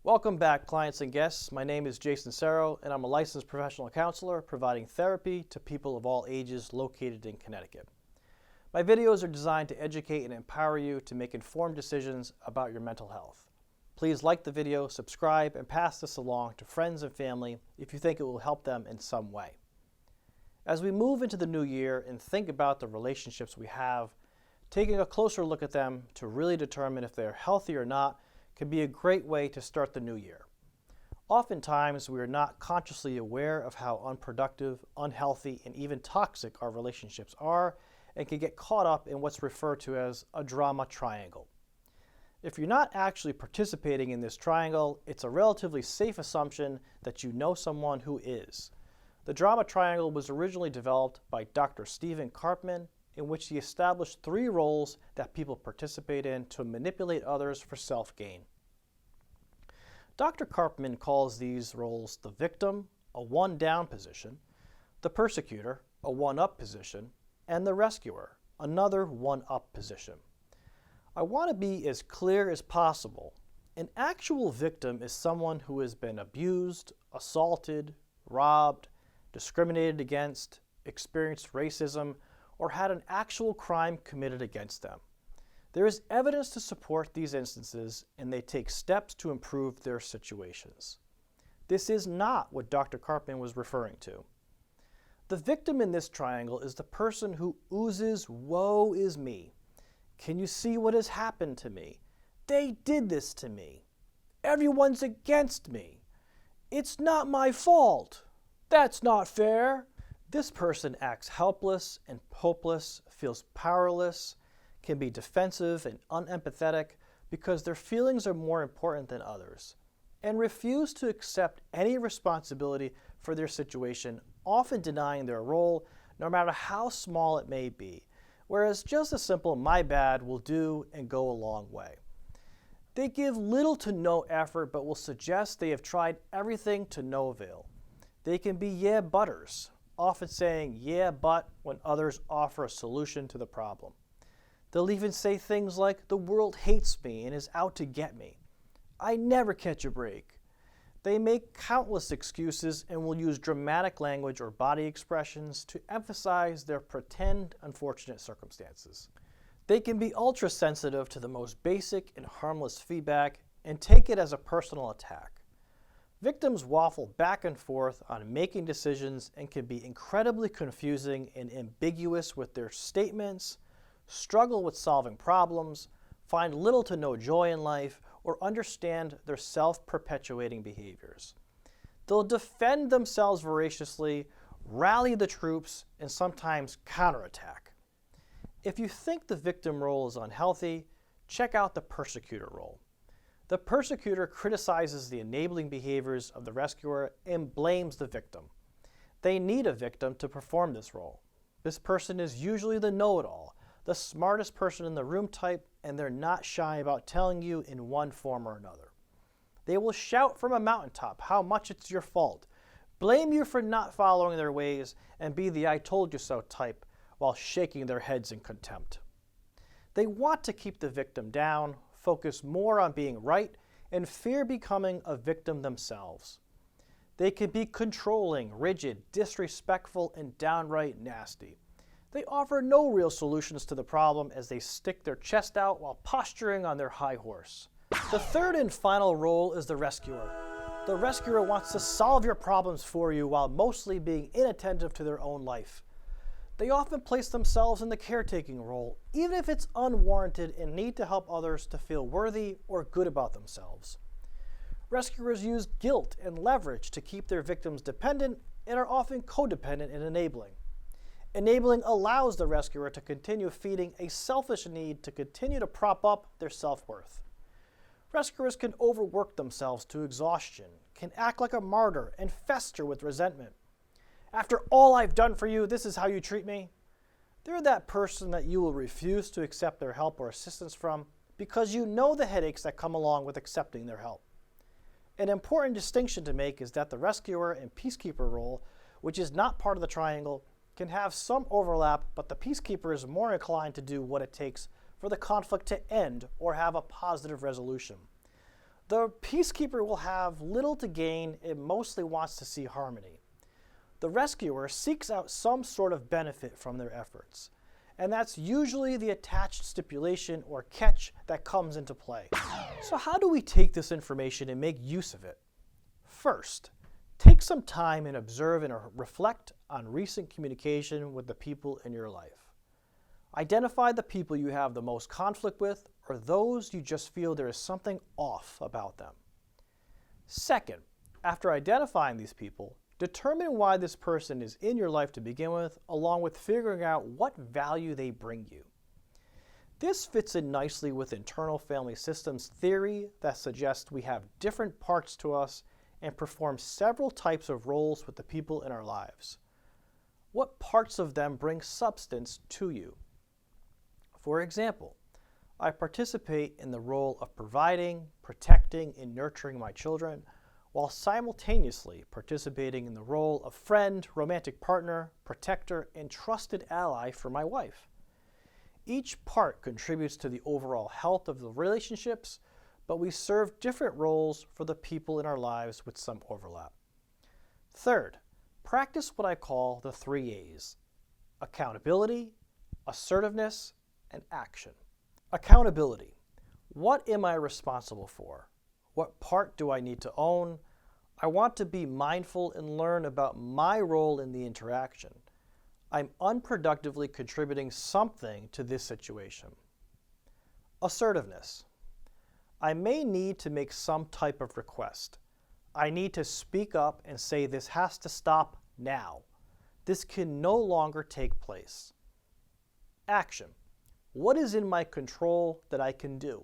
Welcome back, clients and guests. My name is Jason Serro, and I'm a licensed professional counselor providing therapy to people of all ages located in Connecticut. My videos are designed to educate and empower you to make informed decisions about your mental health. Please like the video, subscribe, and pass this along to friends and family if you think it will help them in some way. As we move into the new year and think about the relationships we have, taking a closer look at them to really determine if they're healthy or not can be a great way to start the new year. Oftentimes, we are not consciously aware of how unproductive, unhealthy, and even toxic our relationships are and can get caught up in what's referred to as a drama triangle. If you're not actually participating in this triangle, it's a relatively safe assumption that you know someone who is. The drama triangle was originally developed by Dr. Karpman, in which he established 3 roles that people participate in to manipulate others for self-gain. Dr. Karpman calls these roles the victim, a one-down position, the persecutor, a one-up position, and the rescuer, another one-up position. I want to be as clear as possible. An actual victim is someone who has been abused, assaulted, robbed, discriminated against, experienced racism, or had an actual crime committed against them. There is evidence to support these instances, and they take steps to improve their situations. This is not what Dr. Karpman was referring to. The victim in this triangle is the person who oozes, "Woe is me. Can you see what has happened to me? They did this to me. Everyone's against me. It's not my fault. That's not fair." This person acts helpless and hopeless, feels powerless, can be defensive and unempathetic because their feelings are more important than others, and refuse to accept any responsibility for their situation, often denying their role, no matter how small it may be, whereas just a simple "my bad" will do and go a long way. They give little to no effort but will suggest they have tried everything to no avail. They can be "yeah butters," often saying "yeah but" when others offer a solution to the problem. They'll even say things like "the world hates me and is out to get me. I never catch a break." They make countless excuses and will use dramatic language or body expressions to emphasize their pretend unfortunate circumstances. They can be ultra sensitive to the most basic and harmless feedback and take it as a personal attack. Victims waffle back and forth on making decisions and can be incredibly confusing and ambiguous with their statements, struggle with solving problems, find little to no joy in life, or understand their self-perpetuating behaviors. They'll defend themselves voraciously, rally the troops, and sometimes counterattack. If you think the victim role is unhealthy, check out the persecutor role. The persecutor criticizes the enabling behaviors of the rescuer and blames the victim. They need a victim to perform this role. This person is usually the know-it-all, the smartest person in the room type, and they're not shy about telling you in one form or another. They will shout from a mountaintop how much it's your fault, blame you for not following their ways, and be the "I told you so" type while shaking their heads in contempt. They want to keep the victim down, focus more on being right, and fear becoming a victim themselves. They can be controlling, rigid, disrespectful, and downright nasty. They offer no real solutions to the problem as they stick their chest out while posturing on their high horse. The third and final role is the rescuer. The rescuer wants to solve your problems for you while mostly being inattentive to their own life. They often place themselves in the caretaking role, even if it's unwarranted, and need to help others to feel worthy or good about themselves. Rescuers use guilt and leverage to keep their victims dependent and are often codependent and enabling. Enabling allows the rescuer to continue feeding a selfish need to continue to prop up their self-worth. Rescuers can overwork themselves to exhaustion, can act like a martyr, and fester with resentment. "After all I've done for you, this is how you treat me?" They're that person that you will refuse to accept their help or assistance from because you know the headaches that come along with accepting their help. An important distinction to make is that the rescuer and peacekeeper role, which is not part of the triangle, can have some overlap, but the peacekeeper is more inclined to do what it takes for the conflict to end or have a positive resolution. The peacekeeper will have little to gain and mostly wants to see harmony. The rescuer seeks out some sort of benefit from their efforts, and that's usually the attached stipulation or catch that comes into play. So how do we take this information and make use of it? First, take some time and observe and reflect on recent communication with the people in your life. Identify the people you have the most conflict with or those you just feel there is something off about them. Second, after identifying these people, determine why this person is in your life to begin with, along with figuring out what value they bring you. This fits in nicely with internal family systems theory that suggests we have different parts to us and perform several types of roles with the people in our lives. What parts of them bring substance to you? For example, I participate in the role of providing, protecting, and nurturing my children, while simultaneously participating in the role of friend, romantic partner, protector, and trusted ally for my wife. Each part contributes to the overall health of the relationships, but we serve different roles for the people in our lives with some overlap. Third, practice what I call the 3 A's: accountability, assertiveness, and action. Accountability. What am I responsible for? What part do I need to own? I want to be mindful and learn about my role in the interaction. I'm unproductively contributing something to this situation. Assertiveness. I may need to make some type of request. I need to speak up and say this has to stop now. This can no longer take place. Action. What is in my control that I can do?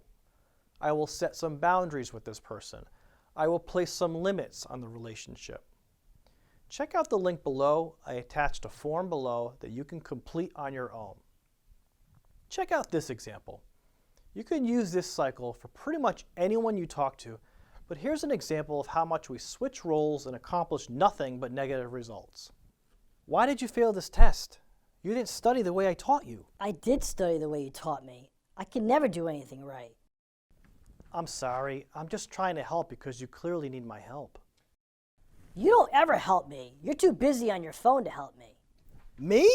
I will set some boundaries with this person. I will place some limits on the relationship. Check out the link below. I attached a form below that you can complete on your own. Check out this example. You can use this cycle for pretty much anyone you talk to, but here's an example of how much we switch roles and accomplish nothing but negative results. Why did you fail this test? You didn't study the way I taught you. I did study the way you taught me. I can never do anything right. I'm sorry. I'm just trying to help because you clearly need my help. You don't ever help me. You're too busy on your phone to help me. Me?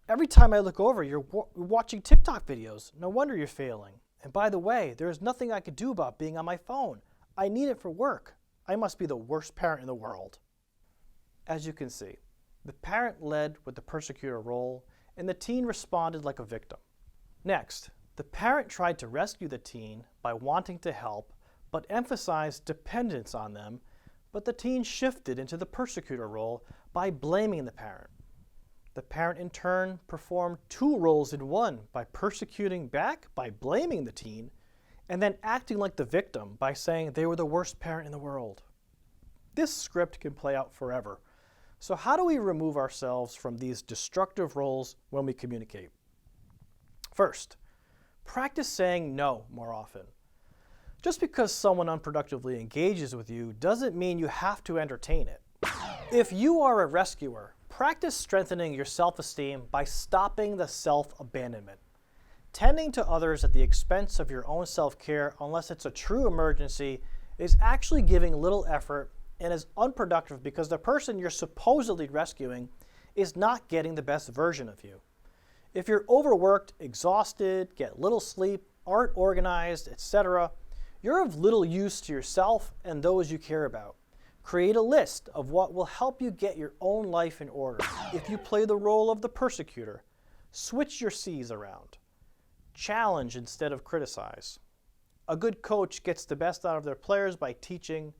Every time I look over, you're watching TikTok videos. No wonder you're failing. And by the way, there's nothing I could do about being on my phone. I need it for work. I must be the worst parent in the world. As you can see, the parent led with the persecutor role, and the teen responded like a victim. Next, the parent tried to rescue the teen by wanting to help, but emphasized dependence on them, but the teen shifted into the persecutor role by blaming the parent. The parent in turn performed 2 roles in one by persecuting back by blaming the teen, and then acting like the victim by saying they were the worst parent in the world. This script can play out forever. So how do we remove ourselves from these destructive roles when we communicate? First, practice saying no more often. Just because someone unproductively engages with you doesn't mean you have to entertain it. If you are a rescuer, practice strengthening your self-esteem by stopping the self-abandonment. Tending to others at the expense of your own self-care, unless it's a true emergency, is actually giving little effort and is unproductive because the person you're supposedly rescuing is not getting the best version of you. If you're overworked, exhausted, get little sleep, aren't organized, etc., you're of little use to yourself and those you care about. Create a list of what will help you get your own life in order. If you play the role of the persecutor, switch your C's around. Challenge instead of criticize. A good coach gets the best out of their players by teaching,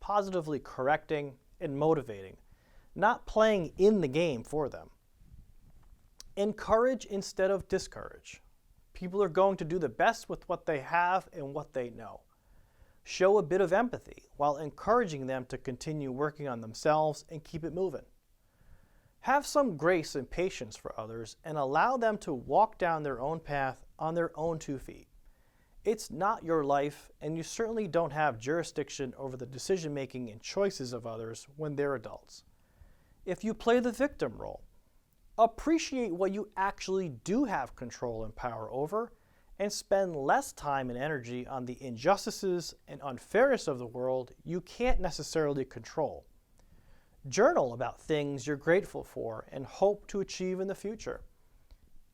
positively correcting, and motivating, not playing in the game for them. Encourage instead of discourage. People are going to do the best with what they have and what they know. Show a bit of empathy while encouraging them to continue working on themselves and keep it moving. Have some grace and patience for others and allow them to walk down their own path on their own 2 feet. It's not your life, and you certainly don't have jurisdiction over the decision-making and choices of others when they're adults. If you play the victim role, appreciate what you actually do have control and power over, and spend less time and energy on the injustices and unfairness of the world you can't necessarily control. Journal about things you're grateful for and hope to achieve in the future.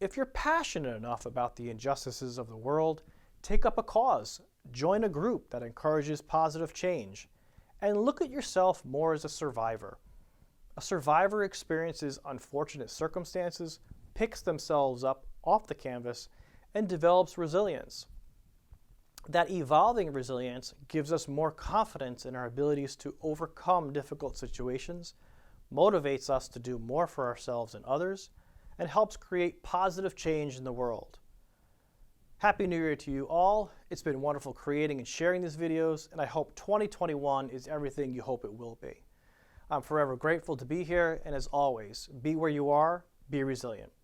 If you're passionate enough about the injustices of the world, take up a cause, join a group that encourages positive change, and look at yourself more as a survivor. A survivor experiences unfortunate circumstances, picks themselves up off the canvas, and develops resilience. That evolving resilience gives us more confidence in our abilities to overcome difficult situations, motivates us to do more for ourselves and others, and helps create positive change in the world. Happy New Year to you all. It's been wonderful creating and sharing these videos, and I hope 2021 is everything you hope it will be. I'm forever grateful to be here, and as always, be where you are, be resilient.